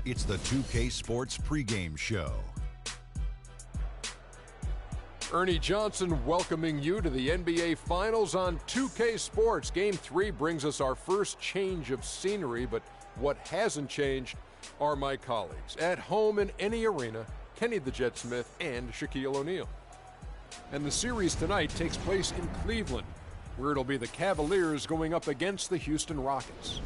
It's the 2K Sports pregame show. Ernie Johnson welcoming you to the NBA Finals on 2K Sports. Game 3 brings us our first change of scenery, but what hasn't changed are my colleagues. At home in any arena, Kenny the Jet Smith and Shaquille O'Neal. And the series tonight takes place in Cleveland, where it'll be the Cavaliers going up against the Houston Rockets.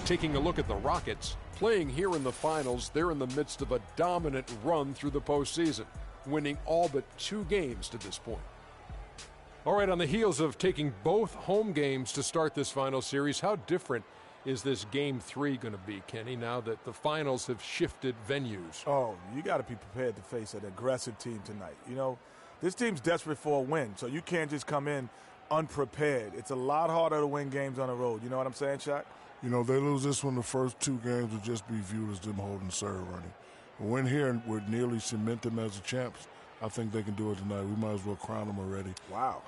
Taking a look at the Rockets, playing here in the finals, they're in the midst of a dominant run through the postseason, winning all but 2 games to this point. All right, on the heels of taking both home games to start this final series, how different is this Game 3 going to be, Kenny, now that the finals have shifted venues? Oh, you got to be prepared to face an aggressive team tonight. You know, this team's desperate for a win, so you can't just come in unprepared. It's a lot harder to win games on the road. You know what I'm saying, Shaq? You know, they lose this one, the first 2 games will just be viewed as them holding serve, Ernie. But win here and would nearly cement them as the champs. I think they can do it tonight. We might as well crown them already. Wow.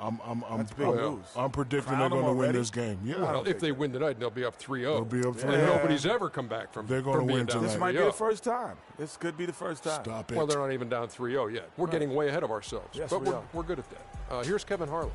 That's big news. I'm predicting Crown they're going to win already? this game. Yeah. Well, if they win tonight, they'll be up 3-0. They'll be up 3-0. And nobody's ever come back from They're going to being win down tonight. This might be the first time. This could be the first time. Stop it. Well, they're not even down 3-0 yet. We're getting way ahead of ourselves. Yes, but we are. we're good at that. Here's Kevin Harlan.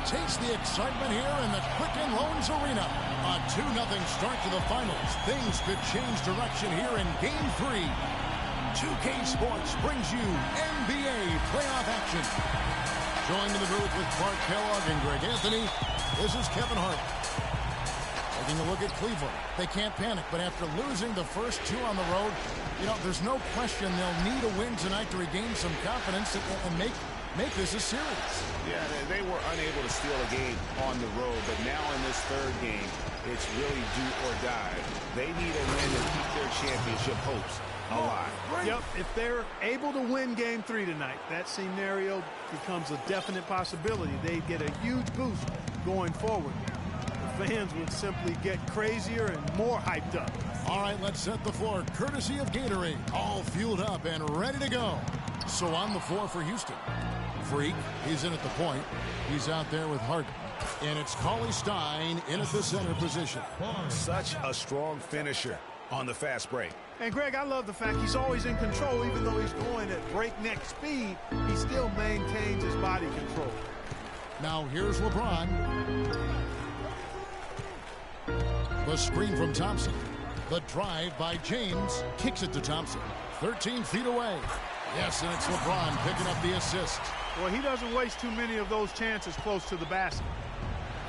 Taste the excitement here in the Quicken Loans Arena. A 2-0 start to the finals. Things could change direction here in Game 3. 2K Sports brings you NBA playoff action. Joined in the booth with Clark Kellogg and Greg Anthony, this is Kevin Hart. Taking a look at Cleveland. They can't panic, but after losing the first 2 on the road, you know, there's no question they'll need a win tonight to regain some confidence and make this a series. Yeah, they were unable to steal a game on the road, but now in this 3rd game, it's really do or die. They need a win to keep their championship hopes alive. Yep, if they're able to win Game 3 tonight, that scenario becomes a definite possibility. They get a huge boost going forward. The fans would simply get crazier and more hyped up. All right, let's set the floor courtesy of Gatorade. All fueled up and ready to go. So on the floor for Houston. Freak, he's in at the point. He's out there with Harden. And it's Cauley Stein in at the center position. Such a strong finisher on the fast break. And, Greg, I love the fact he's always in control. Even though he's going at breakneck speed, he still maintains his body control. Now here's LeBron. The screen from Thompson. The drive by James. Kicks it to Thompson. 13 feet away. Yes, and it's LeBron picking up the assist. Well, he doesn't waste too many of those chances close to the basket.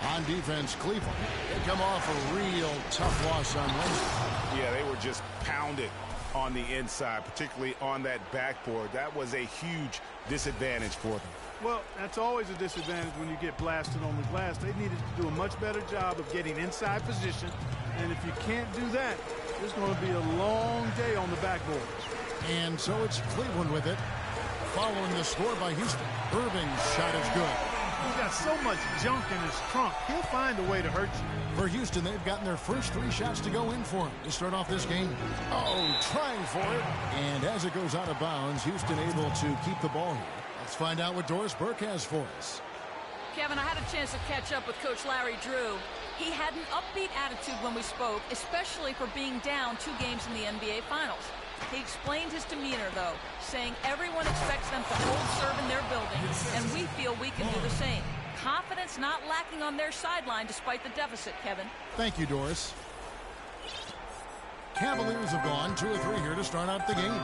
On defense, Cleveland. They come off a real tough loss on Wednesday. Yeah, they were just pounded on the inside, particularly on that backboard. That was a huge disadvantage for them. Well, that's always a disadvantage when you get blasted on the glass. They needed to do a much better job of getting inside position. And if you can't do that, it's going to be a long day on the backboard. And so it's Cleveland with it. Following the score by Houston. Irving's shot is good. He's got so much junk in his trunk. He'll find a way to hurt you. For Houston, they've gotten their first 3 shots to go in for him to start off this game. Oh, trying for it. And as it goes out of bounds, Houston able to keep the ball here. Let's find out what Doris Burke has for us. Kevin, I had a chance to catch up with Coach Larry Drew. He had an upbeat attitude when we spoke, especially for being down 2 games in the NBA Finals. He explained his demeanor, though, saying everyone expects them to hold serve in their building, and we feel we can do the same. Confidence not lacking on their sideline despite the deficit, Kevin. Thank you, Doris. Cavaliers have gone 2 of 3 here to start out the game.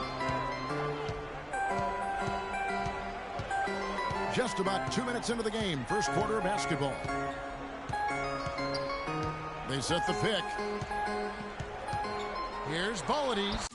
Just about 2 minutes into the game, first quarter of basketball. They set the pick. Here's Bolades.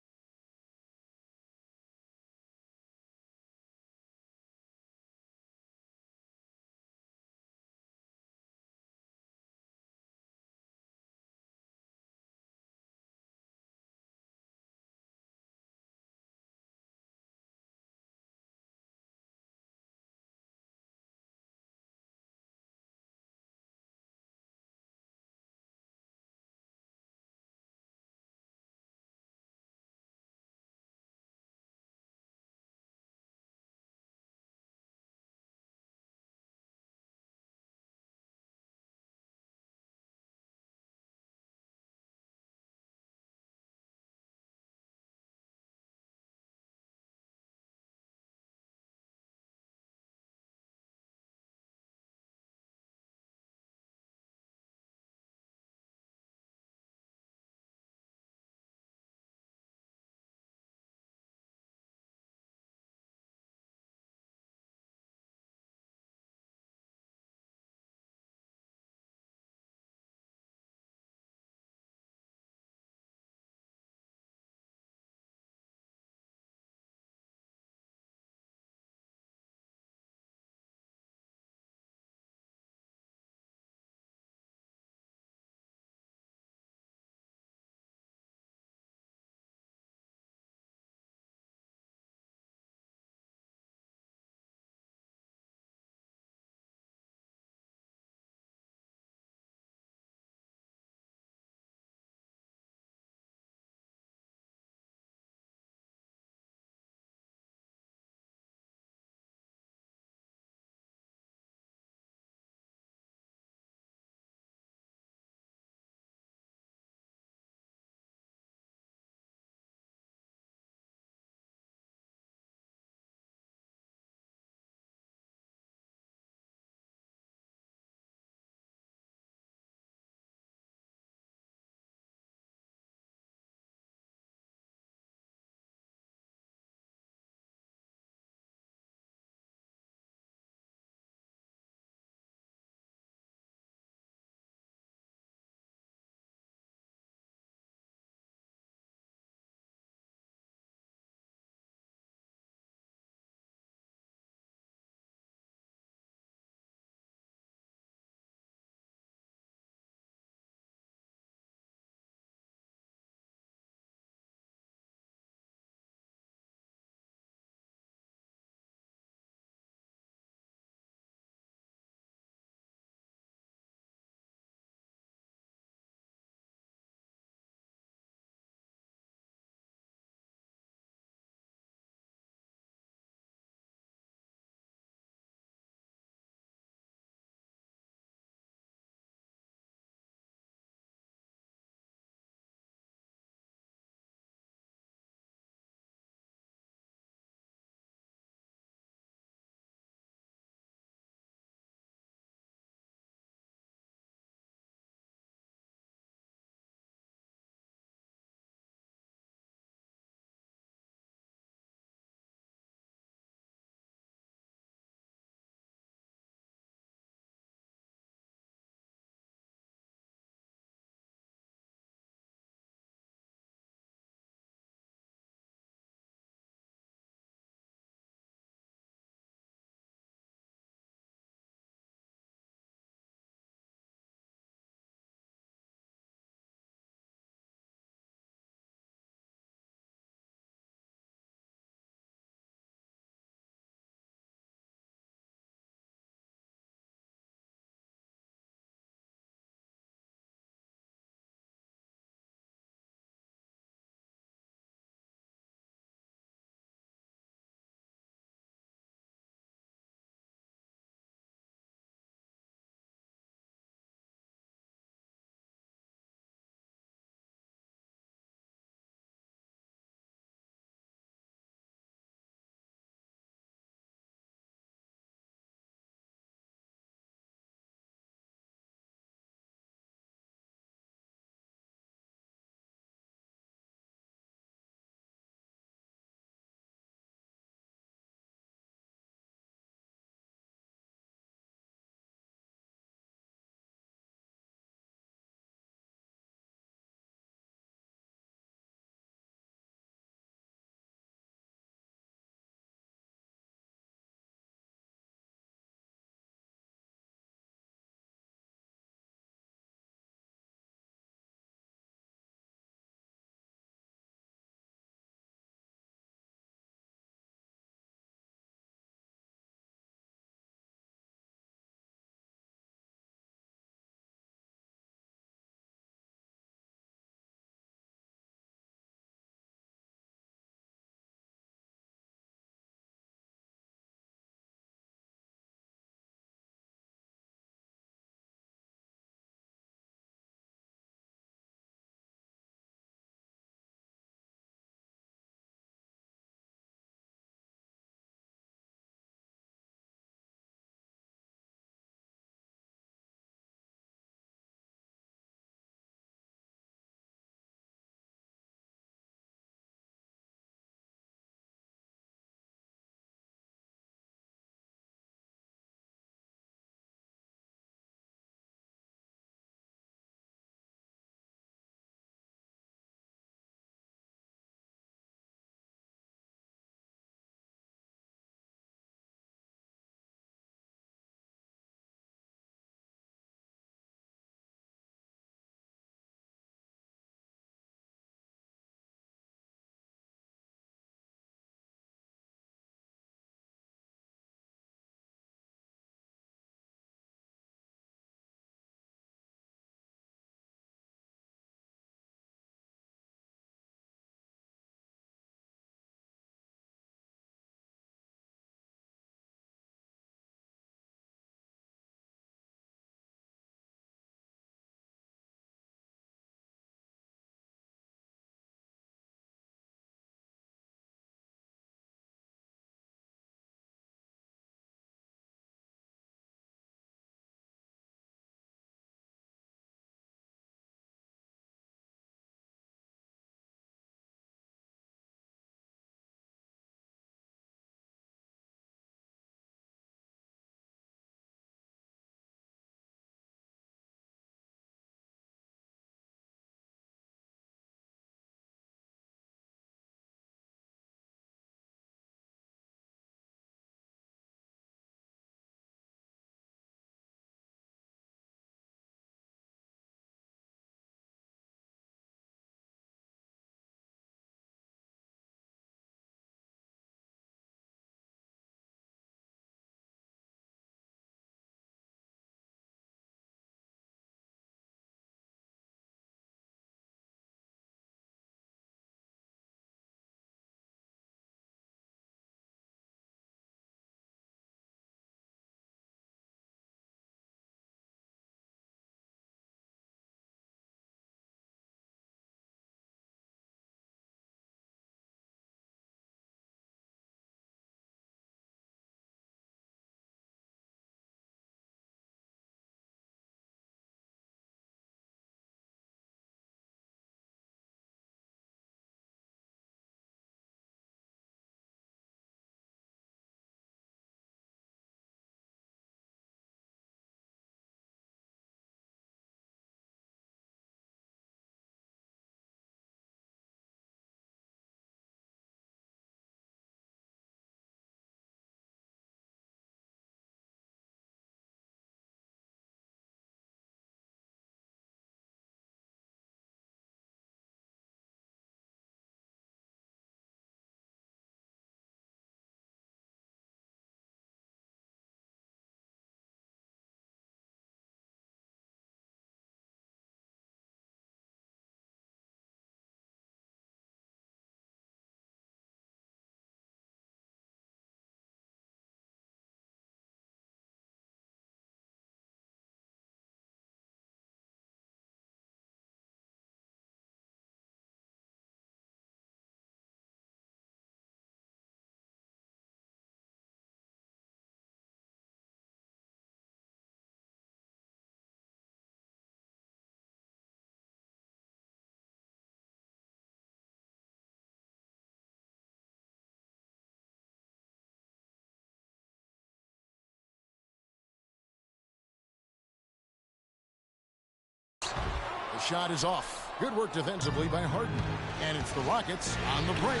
shot is off. Good work defensively by Harden. And it's the Rockets on the break.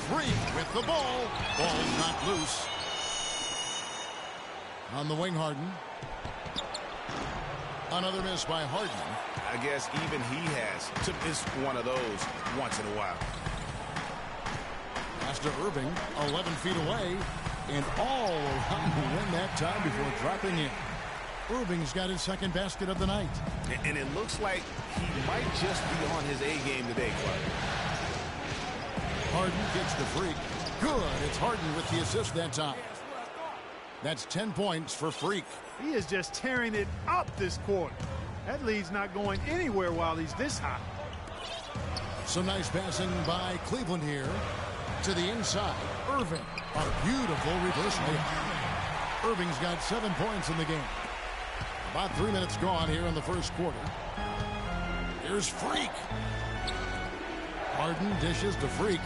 Freak with the ball. Ball's not loose. On the wing, Harden. Another miss by Harden. I guess even he has to miss one of those once in a while. Pass to Irving, 11 feet away, and all around the rim that time before dropping in. Irving's got his second basket of the night. And it looks like he might just be on his A game today, Clark. Harden gets the Freak. Good. It's Harden with the assist that time. That's 10 points for Freak. He is just tearing it up this quarter. That lead's not going anywhere while he's this hot. Some nice passing by Cleveland here. To the inside. Irving. A beautiful reverse layup. Irving's got 7 points in the game. About 3 minutes gone here in the first quarter. Here's Freak. Harden dishes to Freak.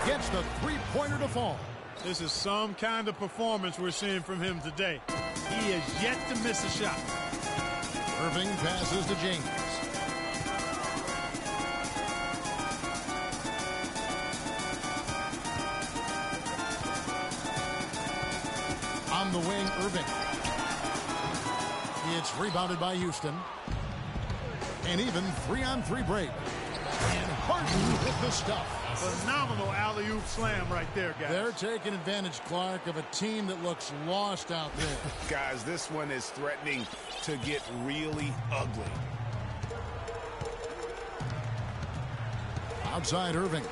Gets the three-pointer to fall. This is some kind of performance we're seeing from him today. He is yet to miss a shot. Irving passes to James. On the wing, Irving. It's rebounded by Houston. And even 3-on-3 break. And Harden with the stuff. Phenomenal alley-oop slam right there, guys. They're taking advantage, Clark, of a team that looks lost out there. Guys, this one is threatening to get really ugly. Outside Irving.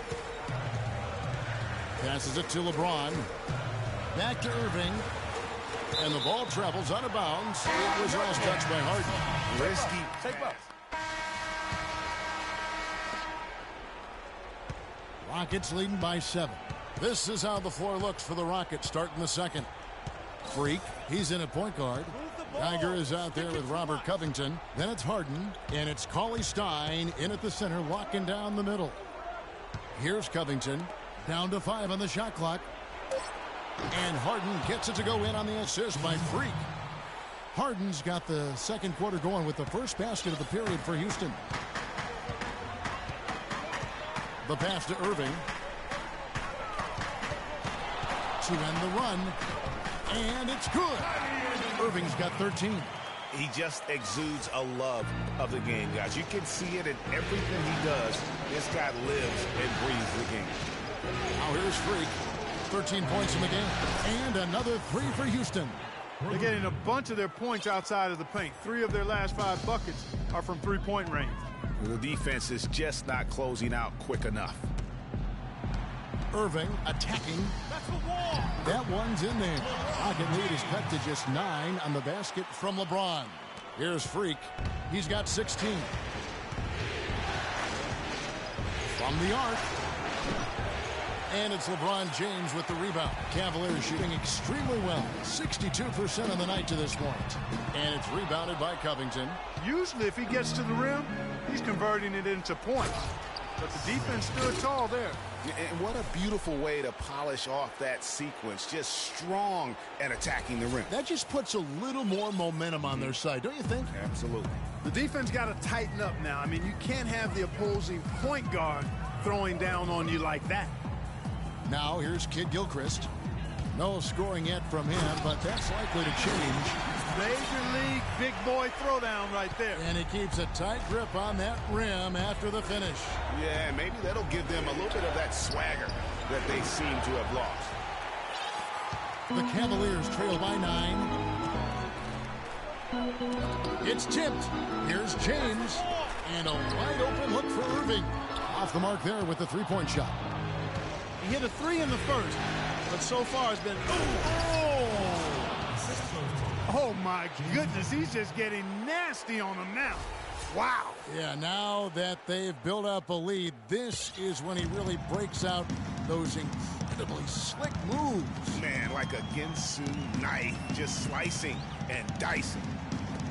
Passes it to LeBron. Back to Irving. And the ball travels out of bounds. It was last touched by Harden. Risky. Take both. Rockets leading by 7. This is how the floor looks for the Rockets starting the second. Freak, he's in at point guard. Tiger is out there with Robert Covington. Then it's Harden, and it's Cauley Stein in at the center, locking down the middle. Here's Covington, down to 5 on the shot clock. And Harden gets it to go in on the assist by Freak. Harden's got the second quarter going with the first basket of the period for Houston. The pass to Irving. To end the run. And it's good. Irving's got 13. He just exudes a love of the game, guys. You can see it in everything he does. This guy lives and breathes the game. Now here's Freak. 13 points in the game. And another 3 for Houston. They're getting a bunch of their points outside of the paint. 3 of their last 5 buckets are from three-point range. The defense is just not closing out quick enough. Irving attacking. That's the wall. That one's in there. Rocket lead is cut to just 9 on the basket from LeBron. Here's Freak. He's got 16. From the arc. And it's LeBron James with the rebound. Cavaliers shooting extremely well. 62% on the night to this point. And it's rebounded by Covington. Usually if he gets to the rim, he's converting it into points. But the defense stood tall there. And what a beautiful way to polish off that sequence. Just strong at attacking the rim. That just puts a little more momentum on their side, don't you think? Absolutely. The defense got to tighten up now. I mean, you can't have the opposing point guard throwing down on you like that. Now here's Kid Gilchrist. No scoring yet from him, but that's likely to change. Major league big boy throwdown right there. And he keeps a tight grip on that rim after the finish. Yeah, maybe that'll give them a little bit of that swagger that they seem to have lost. The Cavaliers trail by 9. It's tipped. Here's James. And a wide open look for Irving. Off the mark there with the three-point shot. He hit a 3 in the first, but so far it's been... Oh, my goodness. He's just getting nasty on him now. Wow. Yeah, now that they've built up a lead, this is when he really breaks out those incredibly slick moves. Man, like a Ginsu knife, just slicing and dicing.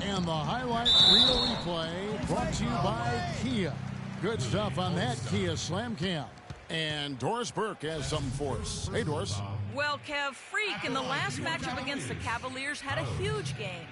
And the highlight reel replay brought to you by Kia. Good stuff on that Kia Slam Cam. And Doris Burke has something for us. Hey, Doris. Well, Kev, Freak in the last matchup against the Cavaliers had a huge game.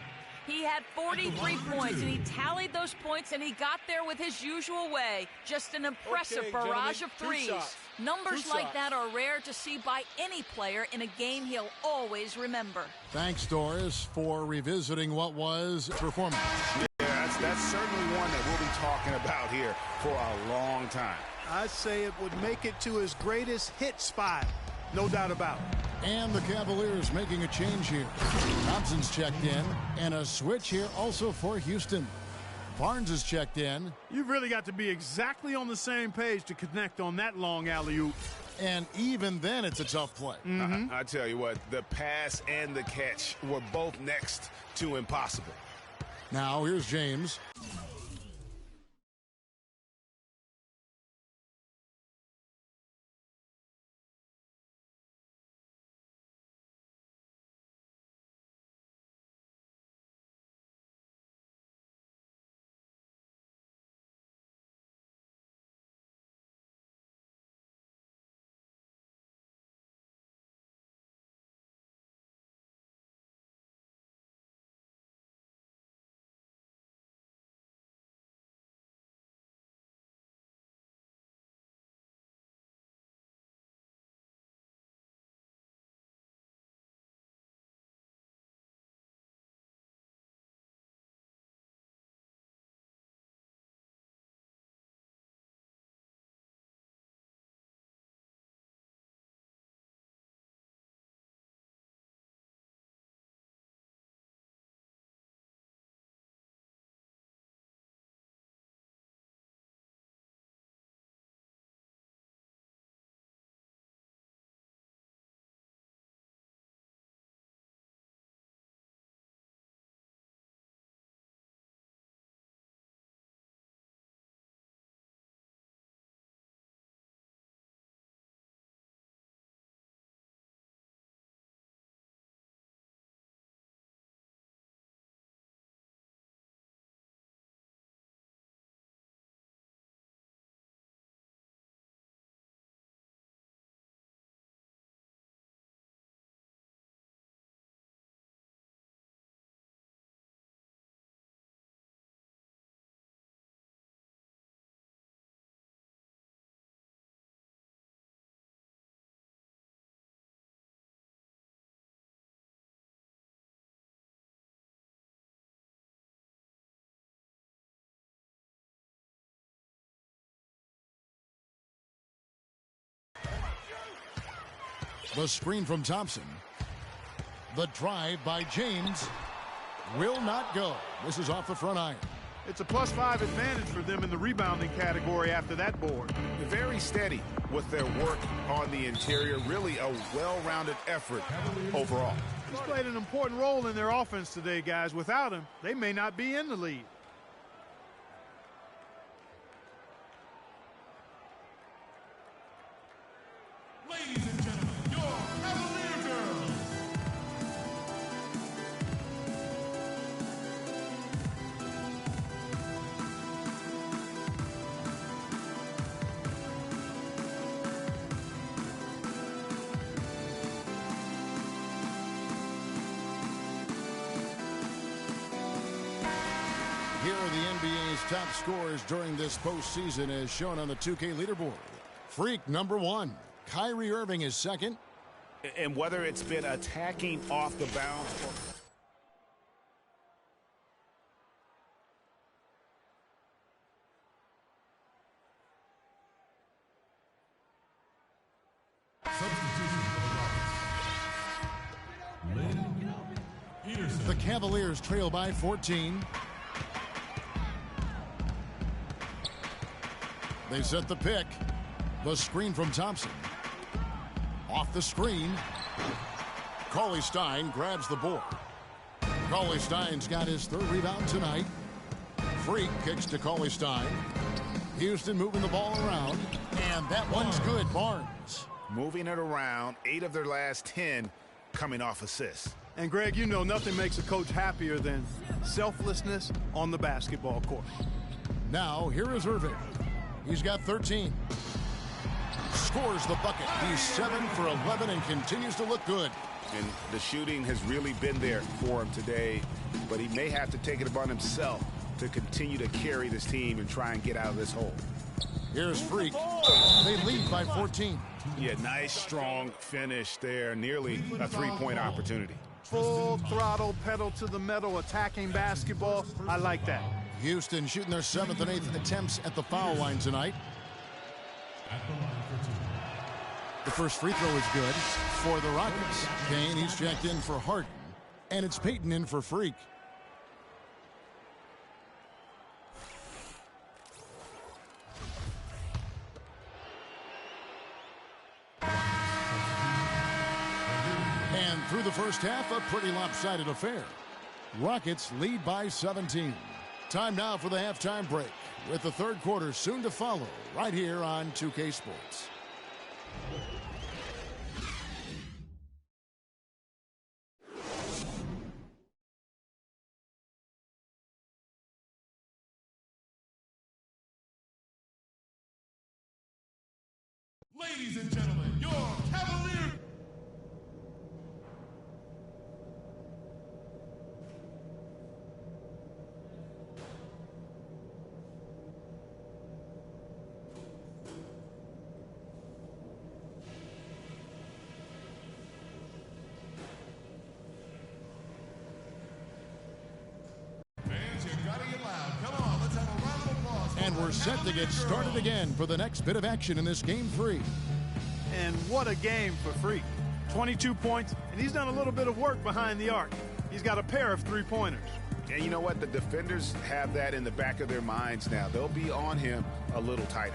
He had 43 points, and he tallied those points, and he got there with his usual way. Just an impressive barrage of threes. Numbers like that are rare to see by any player in a game he'll always remember. Thanks, Doris, for revisiting what was performance. Yeah, that's certainly one that we'll be talking about here for a long time. I'd say it would make it to his greatest hit spot. No doubt about it. And the Cavaliers making a change here. Thompson's checked in, and a switch here also for Houston. Barnes is checked in. You've really got to be exactly on the same page to connect on that long alley-oop. And even then, it's a tough play. I tell you what, the pass and the catch were both next to impossible. Now, here's James. The screen from Thompson. The drive by James will not go. This is off the front iron. It's a +5 advantage for them in the rebounding category after that board. Very steady with their work on the interior. Really a well-rounded effort overall. He's played an important role in their offense today, guys. Without him, they may not be in the lead. Ladies and gentlemen, your Cavalier girls. Here are the NBA's top scorers during this postseason as shown on the 2K leaderboard. Freak number 1. Kyrie Irving is second. And whether it's been attacking off the bounce or... The Cavaliers trail by 14. They set the pick. The screen from Thompson. Off the screen. Cauley-Stein grabs the board. Cauley-Stein's got his third rebound tonight. Freak kicks to Cauley-Stein. Houston moving the ball around. And that one's good. Barnes. Moving it around. 8 of their last 10 coming off assists. And, Greg, you know nothing makes a coach happier than selflessness on the basketball court. Now, here is Irving. He's got 13. scores the bucket. He's 7 for 11 and continues to look good. And the shooting has really been there for him today, but he may have to take it upon himself to continue to carry this team and try and get out of this hole. Here's Freak. They lead by 14. Yeah, nice, strong finish there. Nearly a three-point opportunity. Full throttle, pedal to the metal, attacking basketball. I like that. Houston shooting their 7th and 8th attempts at the foul line tonight. The first free throw is good for the Rockets. Kane, he's checked in for Harden. And it's Payton in for Freak. And through the first half, a pretty lopsided affair. Rockets lead by 17. Time now for the halftime break, with the third quarter soon to follow right here on 2K Sports. Ladies and gentlemen, your Cavalier. Fans, you gotta get loud. Come on, let's have a round of applause. And we're set to get started again for the next bit of action in this game 3. And what a game for Freak. 22 points, and he's done a little bit of work behind the arc. He's got a pair of three-pointers. And you know what? The defenders have that in the back of their minds now. They'll be on him a little tighter.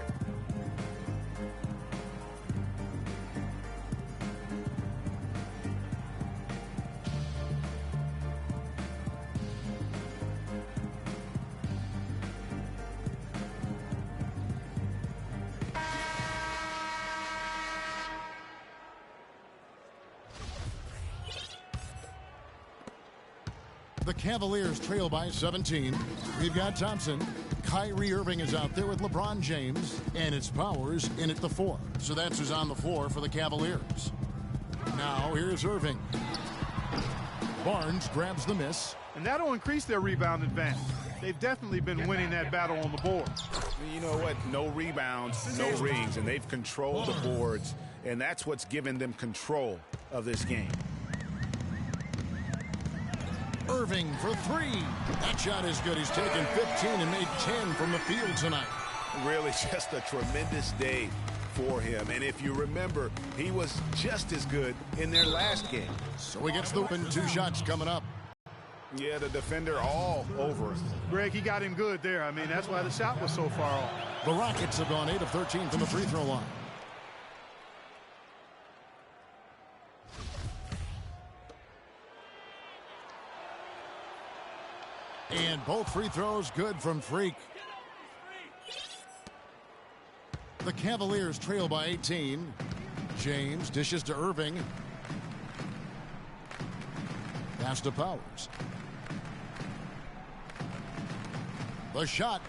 The Cavaliers trail by 17. We've got Thompson. Kyrie Irving is out there with LeBron James. And it's Powers in at the 4. So that's who's on the floor for the Cavaliers. Now here's Irving. Barnes grabs the miss. And that'll increase their rebound advantage. They've definitely been winning that battle on the boards. You know what? No rebounds, no rings, and they've controlled the boards, and that's what's given them control of this game. Irving for 3. That shot is good. He's taken 15 and made 10 from the field tonight. Really just a tremendous day for him. And if you remember, he was just as good in their last game. So he gets the open 2 shots coming up. Yeah, the defender all over him. Greg, he got him good there. I mean, that's why the shot was so far off. The Rockets have gone 8 of 13 from the free throw line. And both free throws good from Freak. The Cavaliers trail by 18. James dishes to Irving. Pass to Powers. The shot.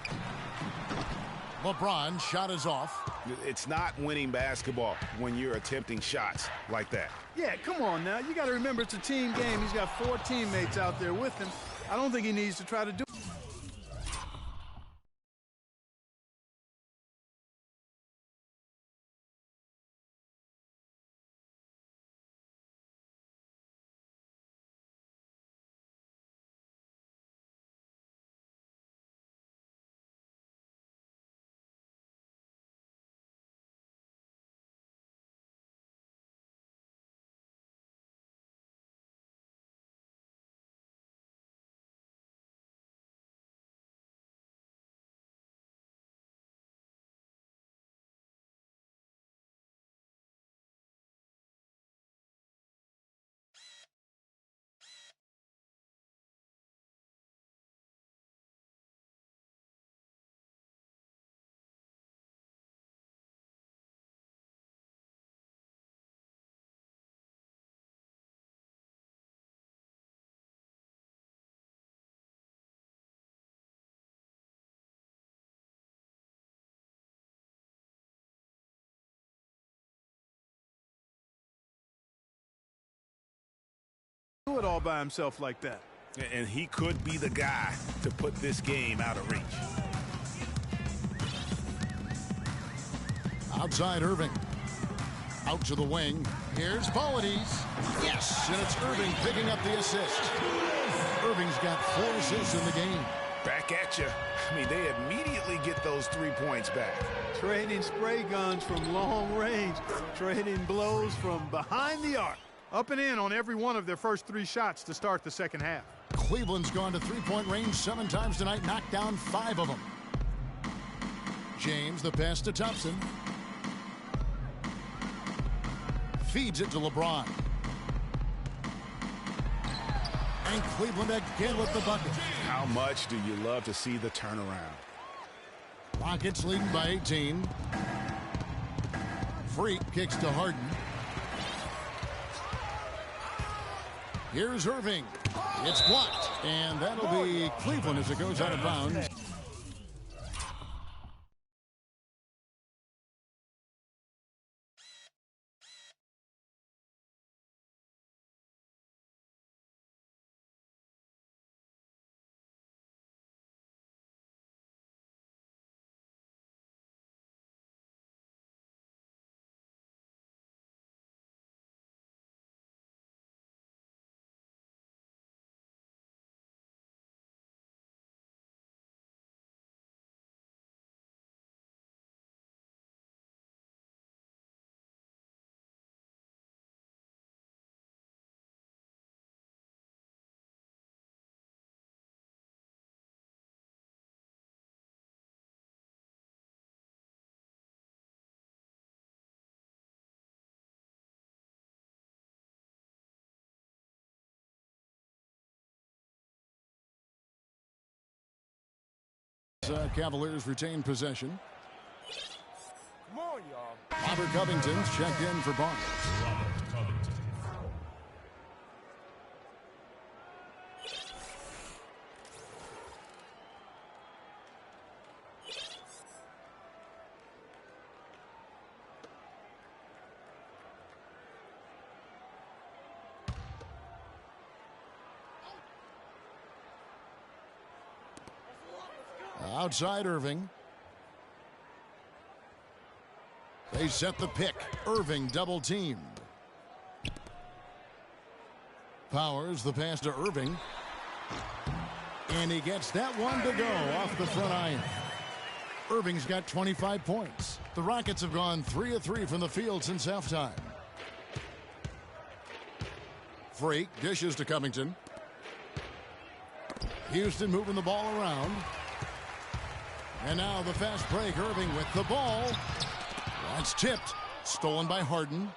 LeBron's shot is off. It's not winning basketball when you're attempting shots like that. Yeah, come on now. You got to remember it's a team game. He's got 4 teammates out there with him. I don't think he needs to try to do Do it all by himself like that. And he could be the guy to put this game out of reach. Outside Irving. Out to the wing. Here's Polides. Yes, and it's Irving picking up the assist. Irving's got 4 assists in the game. Back at you. I mean, they immediately get those 3 points back. Trading spray guns from long range. Trading blows from behind the arc. Up and in on every one of their first 3 shots to start the second half. Cleveland's gone to three-point range 7 times tonight, knocked down 5 of them. James, the pass to Thompson. Feeds it to LeBron. And Cleveland again with the bucket. How much do you love to see the turnaround? Rockets leading by 18. Freak kicks to Harden. Here's Irving. It's blocked. And that'll be Cleveland as it goes out of bounds. Cavaliers retain possession. Come on, y'all. Robert Covington's checked in for Barnes. Outside Irving. They set the pick. Irving double teamed. Powers the pass to Irving. And he gets that one to go off the front iron. Irving's got 25 points. The Rockets have gone 3 of 3 from the field since halftime. Freak dishes to Covington. Houston moving the ball around. And now the fast break. Irving with the ball. That's tipped. Stolen by Harden.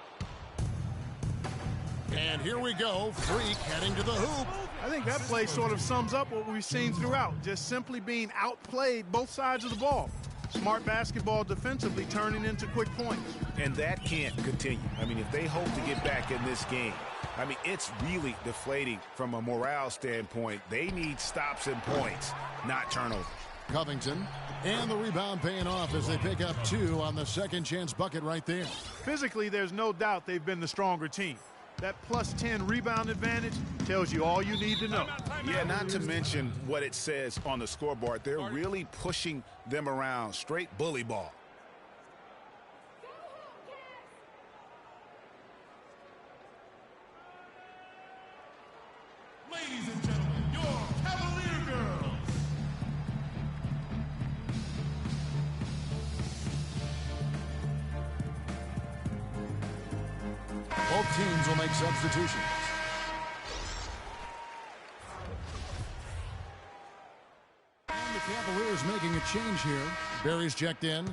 And here we go. Freak heading to the hoop. I think that play sort of sums up what we've seen throughout. Just simply being outplayed both sides of the ball. Smart basketball defensively turning into quick points. And that can't continue. I mean, if they hope to get back in this game, I mean, it's really deflating from a morale standpoint. They need stops and points, not turnovers. Covington, and the rebound paying off as they pick up 2 on the second chance bucket right there. Physically, there's no doubt they've been the stronger team. That plus 10 rebound advantage tells you all you need to know. Yeah, not to mention what it says on the scoreboard. They're really pushing them around. Straight bully ball. Ladies and gentlemen, your Cavalier girls. Both teams will make substitutions. And the Cavaliers making a change here. Barry's checked in.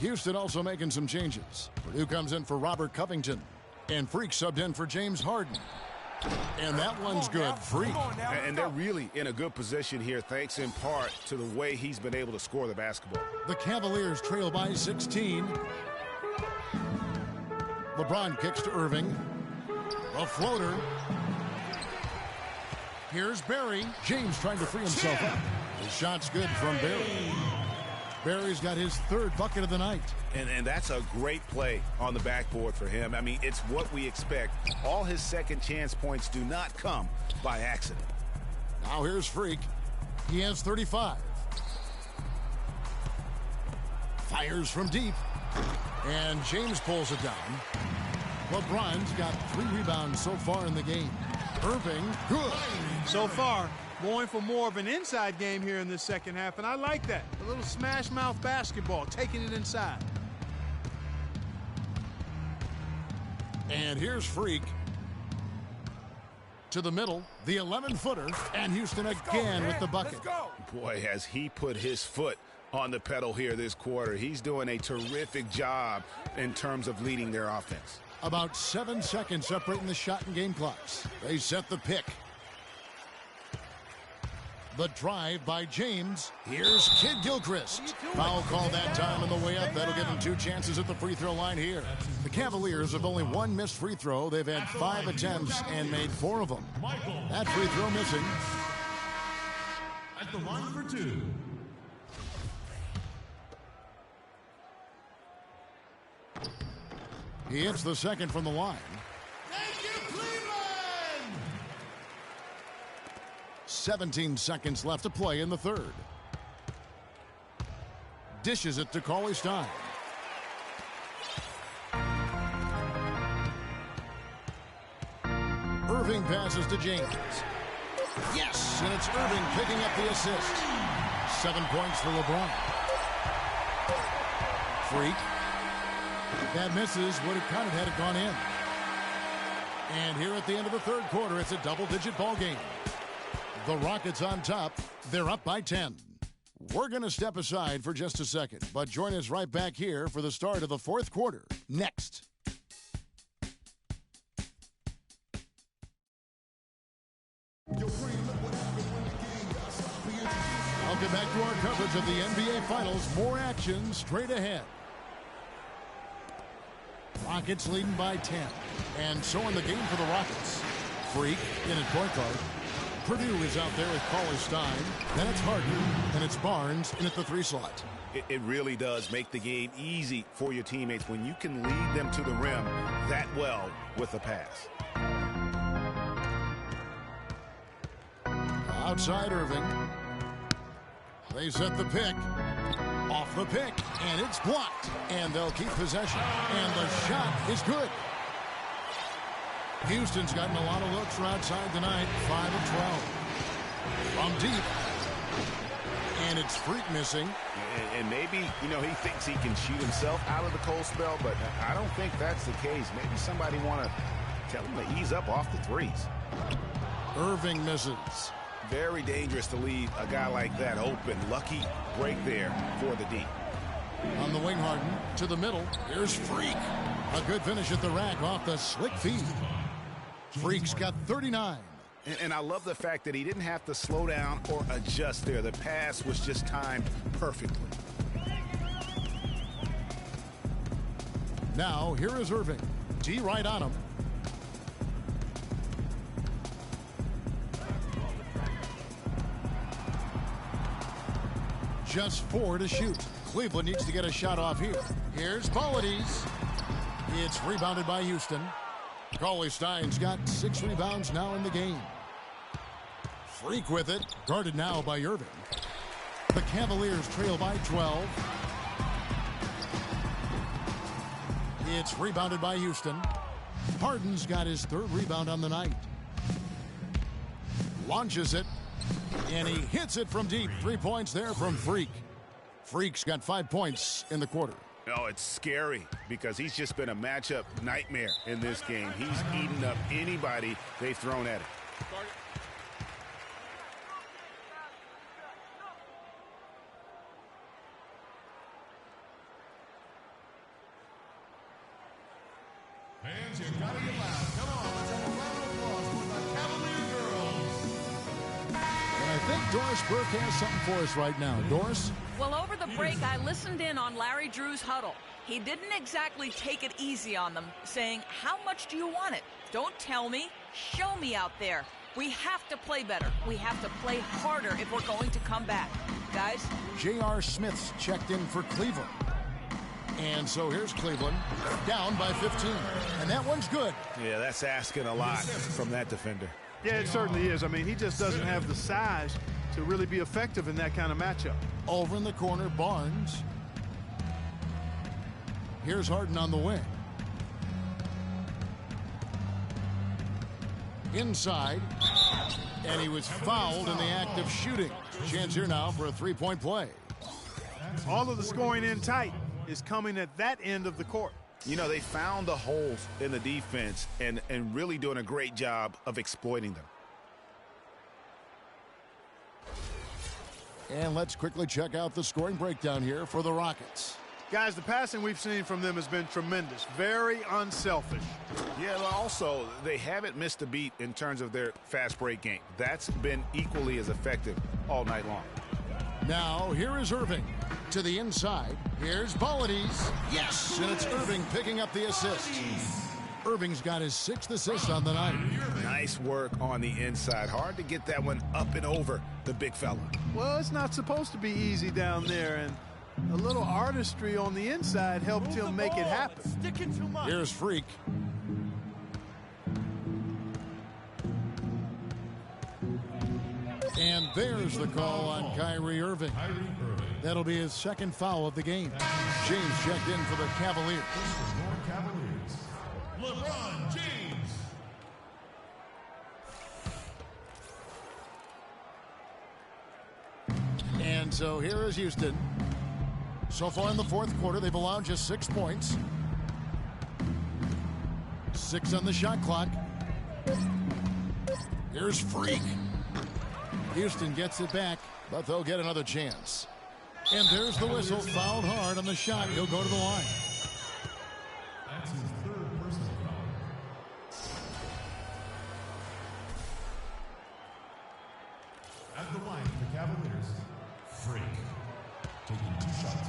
Houston also making some changes. Purdue comes in for Robert Covington. And Freak subbed in for James Harden. And that one's good. Freak. And they're really in a good position here, thanks in part to the way he's been able to score the basketball. The Cavaliers trail by 16. LeBron kicks to Irving. A floater. Here's Barry. James trying to free himself up. The shot's good from Barry. Barry's got his third bucket of the night. And that's a great play on the backboard for him. I mean, it's what we expect. All his second chance points do not come by accident. Now here's Freak. He has 35. Fires from deep. And James pulls it down. LeBron's got 3 rebounds so far in the game. Irving, good. So far, going for more of an inside game here in this second half, and I like that. A little smash mouth basketball, taking it inside. And here's Freak. To the middle, the 11-footer, and Houston again with the bucket. Boy, has he put his foot on the pedal here this quarter. He's doing a terrific job in terms of leading their offense. About 7 seconds separating the shot and game clocks. They set the pick. The drive by James. Here's Kid Gilchrist. Foul call that time on the way up. That'll give him 2 chances at the free throw line here. The Cavaliers have only 1 missed free throw. They've had 5 attempts and made 4 of them. That free throw missing. At the line for 2. He hits the second from the line. Thank you, Cleveland! 17 seconds left to play in the third. Dishes it to Cauley-Stein. Irving passes to James. Yes, and it's Irving picking up the assist. 7 points for LeBron. Freak. That misses, would have counted had it gone in. And here at the end of the third quarter, it's a double-digit ball game. The Rockets on top. They're up by 10. We're going to step aside for just a second, but join us right back here for the start of the fourth quarter. Next. Welcome back to our coverage of the NBA Finals. More action straight ahead. Rockets leading by 10. And so in the game for the Rockets. Freak in at point guard. Purdue is out there with Cauley-Stein. Then it's Harden. And it's Barnes in at the 3 slot. It really does make the game easy for your teammates when you can lead them to the rim that well with a pass. Outside Irving. They set the pick. Off the pick, and it's blocked. And they'll keep possession. And the shot is good. Houston's gotten a lot of looks from outside tonight. 5 of 12. From deep. And it's Freak missing. And maybe, he thinks he can shoot himself out of the cold spell, but I don't think that's the case. Maybe somebody want to tell him to ease up off the threes. Irving misses. Very dangerous to leave a guy like that open. Lucky break there for the D. On the wing, Harden to the middle. Here's Freak. A good finish at the rack off the slick feed. Freak's got 39. And I love the fact that he didn't have to slow down or adjust there. The pass was just timed perfectly. Now, here is Irving. D right on him. Just 4 to shoot. Cleveland needs to get a shot off here. Here's Paulides. It's rebounded by Houston. Cauley-Stein's got 6 rebounds now in the game. Freak with it. Guarded now by Irving. The Cavaliers trail by 12. It's rebounded by Houston. Harden's got his 3rd rebound on the night. Launches it. And he hits it from deep. 3 points there from Freak. Freak's got 5 points in the quarter. Oh, it's scary because he's just been a matchup nightmare in this game. He's eaten up anybody they've thrown at him. Fans, you gotta get loud. Come on, let's have a round of applause for the Cavalier girls. And I think Doris Burke has something for us right now. Doris? Well, over the break, I listened in on Larry Drew's huddle. He didn't exactly take it easy on them, saying, how much do you want it? Don't tell me. Show me out there. We have to play better. We have to play harder if we're going to come back. guys. J.R. Smith's checked in for Cleveland. And so here's Cleveland, down by 15. And that one's good. Yeah, that's asking a lot from that defender. Yeah, it certainly is. I mean, he just doesn't have the size to really be effective in that kind of matchup. Over in the corner, Barnes. Here's Harden on the wing. Inside. And he was fouled in the act of shooting. Chance here now for a three-point play. All of the scoring in tight is coming at that end of the court. You know, they found the holes in the defense and really doing a great job of exploiting them. And let's quickly check out the scoring breakdown here for the Rockets. Guys, the passing we've seen from them has been tremendous. Very unselfish. Yeah, but also, they haven't missed a beat in terms of their fast break game. That's been equally as effective all night long. Now, here is Irving. To the inside, here's Bollides. Yes, and it's Irving picking up the assist. Irving's got his 6th assist on the night. Nice work on the inside. Hard to get that one up and over the big fella. Well, it's not supposed to be easy down there, and a little artistry on the inside helped him make it happen. Here's Freak. And there's the call on Kyrie Irving. That'll be his 2nd foul of the game. James checked in for the Cavaliers. LeBron James. And so here is Houston. So far in the 4th quarter, they've allowed just 6 points. 6 on the shot clock. Here's Freak. Houston gets it back, but they'll get another chance. And there's the whistle. Fouled hard on the shot. He'll go to the line. That's his 3rd personal foul. At the line for the Cavaliers, Freak taking 2 shots.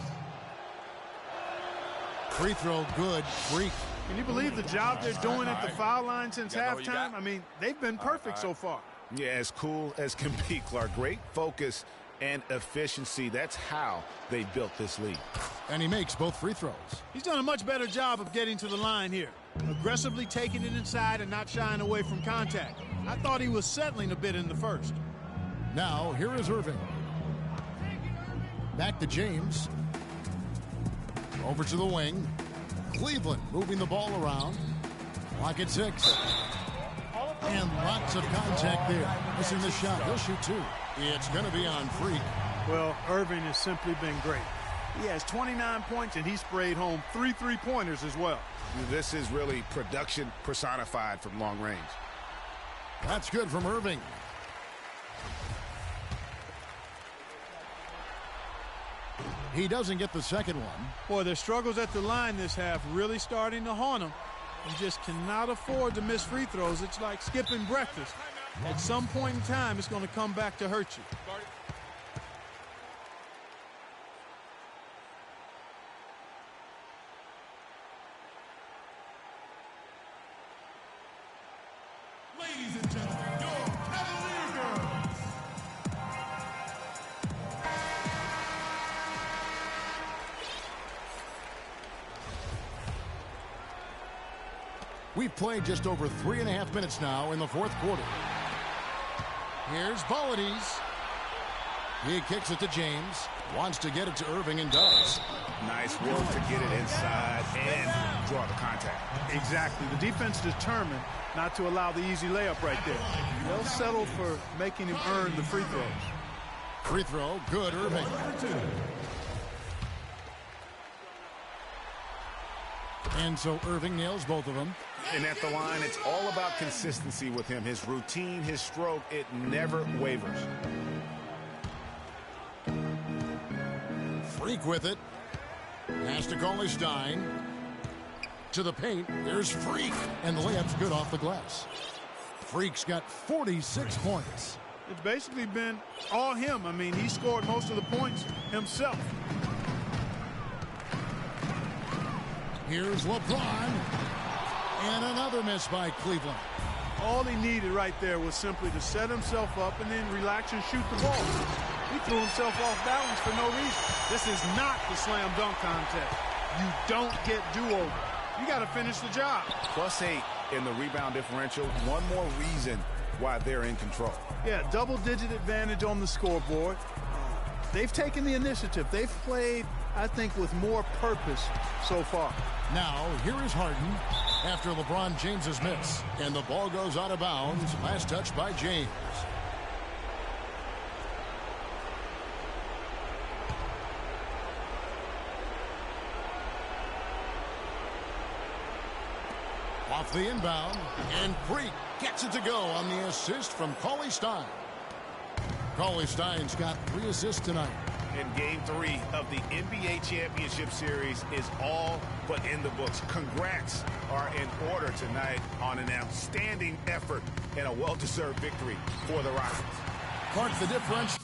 Free throw good. Freak. Can you believe the job they're doing at the foul line since halftime? I mean, they've been perfect so far. Yeah, as cool as can be, Clark. Great focus and efficiency. That's how they built this lead. And he makes both free throws. He's done a much better job of getting to the line here. Aggressively taking it inside and not shying away from contact. I thought he was settling a bit in the first. Now, here is Irving. Back to James. Over to the wing. Cleveland moving the ball around. Clock at 6. And lots of contact there. Missing the shot. He'll shoot 2. It's going to be on Freak. Well, Irving has simply been great. He has 29 points, and he sprayed home 3 3-pointers as well. This is really production personified from long range. That's good from Irving. He doesn't get the second one. Boy, their struggles at the line this half really starting to haunt him. You just cannot afford to miss free throws. It's like skipping breakfast. At some point in time, it's going to come back to hurt you. Ladies and gentlemen, your Cavalier girls. We've played just over 3.5 minutes now in the 4th quarter. Here's Bollides. He kicks it to James. Wants to get it to Irving and does. Nice work to get it inside and draw the contact. Exactly. The defense determined not to allow the easy layup right there. They'll settle for making him earn the free throws. Free throw, good, Irving. And so Irving nails both of them. And at the line, it's all about consistency with him. His routine, his stroke, it never wavers. Freak with it. Has to call his Stein. To the paint. There's Freak. And the layup's good off the glass. Freak's got 46 points. It's basically been all him. I mean, he scored most of the points himself. Here's LeBron. And another miss by Cleveland. All he needed right there was simply to set himself up and then relax and shoot the ball. He threw himself off balance for no reason. This is not the slam dunk contest. You don't get do-over. You got to finish the job. +8 in the rebound differential. One more reason why they're in control. Yeah, double-digit advantage on the scoreboard. They've taken the initiative. They've played, I think, with more purpose so far. Now, here is Harden after LeBron James's miss. And the ball goes out of bounds. Last touch by James. Off the inbound, and Freak gets it to go on the assist from Cauley-Stein. Cauley-Stein's got 3 assists tonight. And Game 3 of the NBA Championship Series is all but in the books. Congrats are in order tonight on an outstanding effort and a well-deserved victory for the Rockets. Clark, the difference.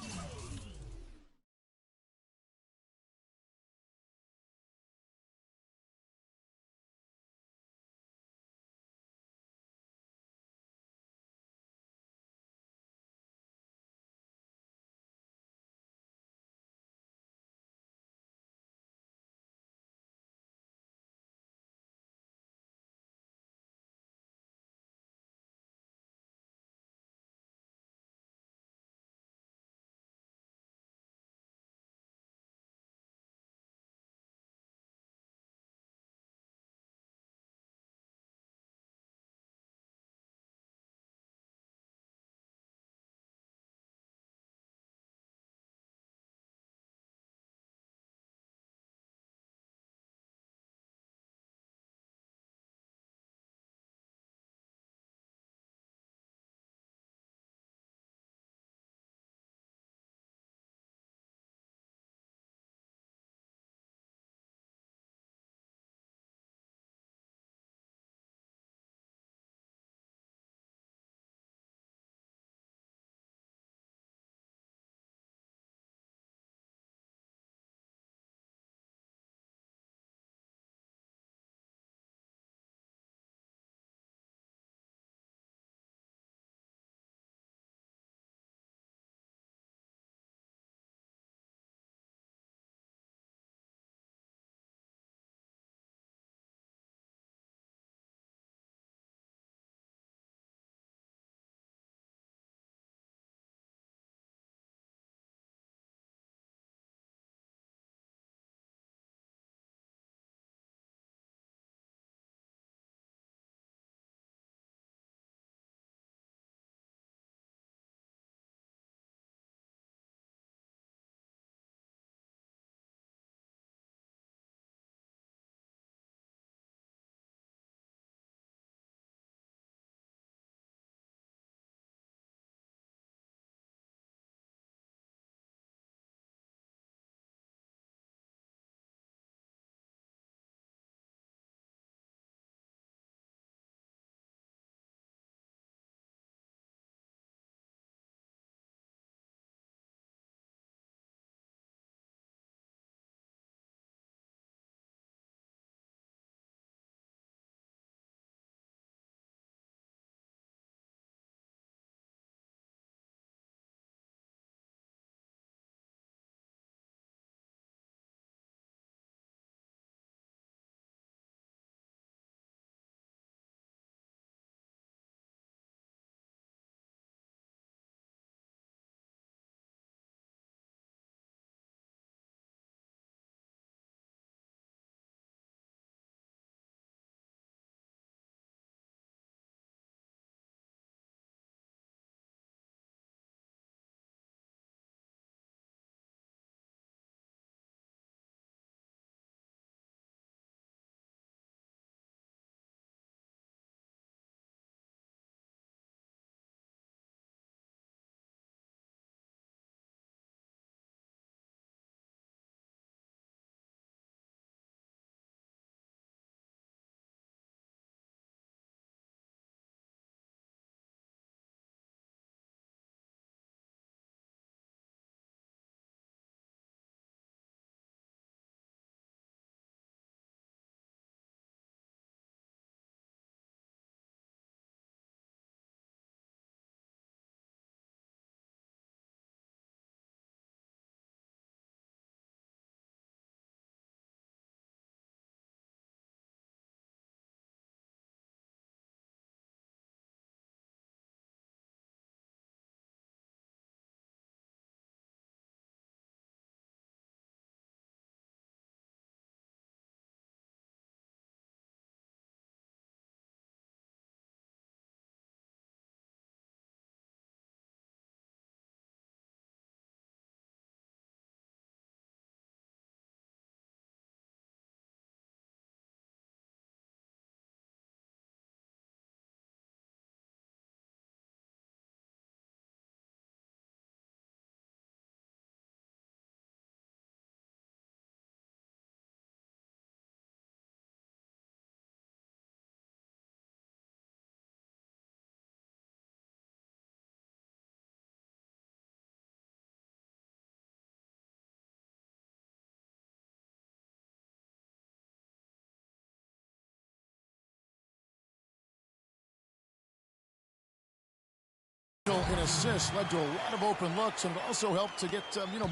And assists led to a lot of open looks and also helped to get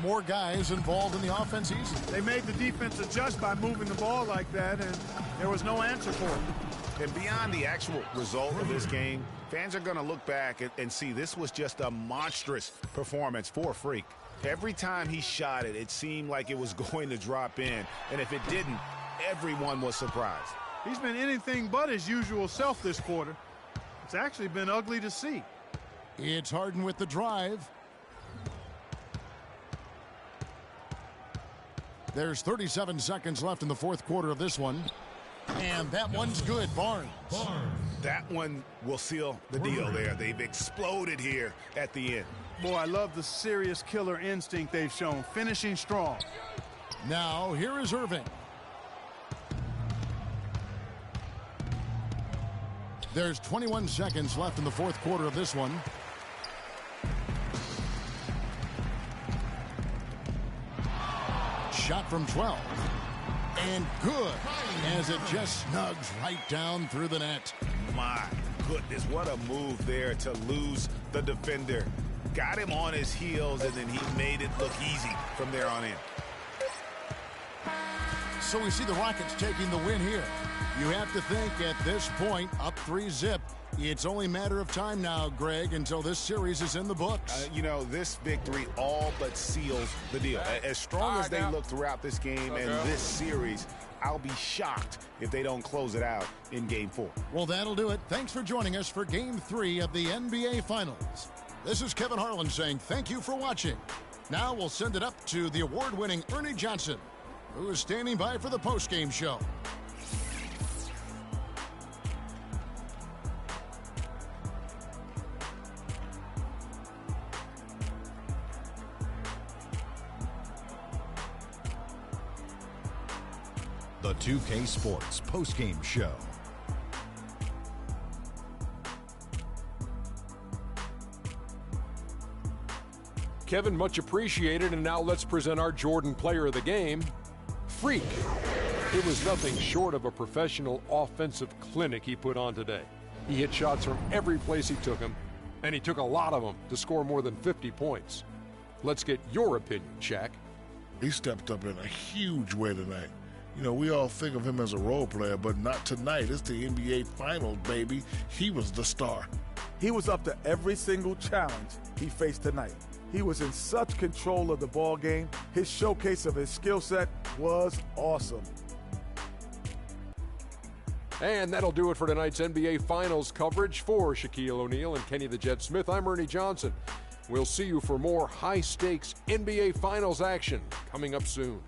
more guys involved in the offense easily. They made the defense adjust by moving the ball like that, and there was no answer for it. And beyond the actual result of this game, fans are going to look back and see this was just a monstrous performance for Freak. Every time he shot it, it seemed like it was going to drop in, and if it didn't, everyone was surprised. He's been anything but his usual self this quarter. It's actually been ugly to see. It's Harden with the drive. There's 37 seconds left in the fourth quarter of this one. And that one's good. Barnes. That one will seal the deal there. They've exploded here at the end. Boy, I love the serious killer instinct they've shown, finishing strong. Now, here is Irving. There's 21 seconds left in the fourth quarter of this one. Shot from 12. And good, as it just snugs right down through the net. My goodness, what a move there to lose the defender. Got him on his heels, and then he made it look easy from there on in. So we see the Rockets taking the win here. You have to think at this point, up 3-zip, it's only a matter of time now, Greg, until this series is in the books. This victory all but seals the deal. As strong as they look throughout this game and this series, I'll be shocked if they don't close it out in Game 4. Well, that'll do it. Thanks for joining us for Game 3 of the NBA Finals. This is Kevin Harlan saying thank you for watching. Now we'll send it up to the award-winning Ernie Johnson, who is standing by for the post-game show. The 2K Sports postgame show. Kevin, much appreciated, and now let's present our Jordan Player of the Game, Freak. It was nothing short of a professional offensive clinic he put on today. He hit shots from every place he took them, and he took a lot of them to score more than 50 points. Let's get your opinion, Shaq. He stepped up in a huge way tonight. We all think of him as a role player, but not tonight. It's the NBA Finals, baby. He was the star. He was up to every single challenge he faced tonight. He was in such control of the ball game. His showcase of his skill set was awesome. And that'll do it for tonight's NBA Finals coverage. For Shaquille O'Neal and Kenny the Jet Smith, I'm Ernie Johnson. We'll see you for more high-stakes NBA Finals action coming up soon.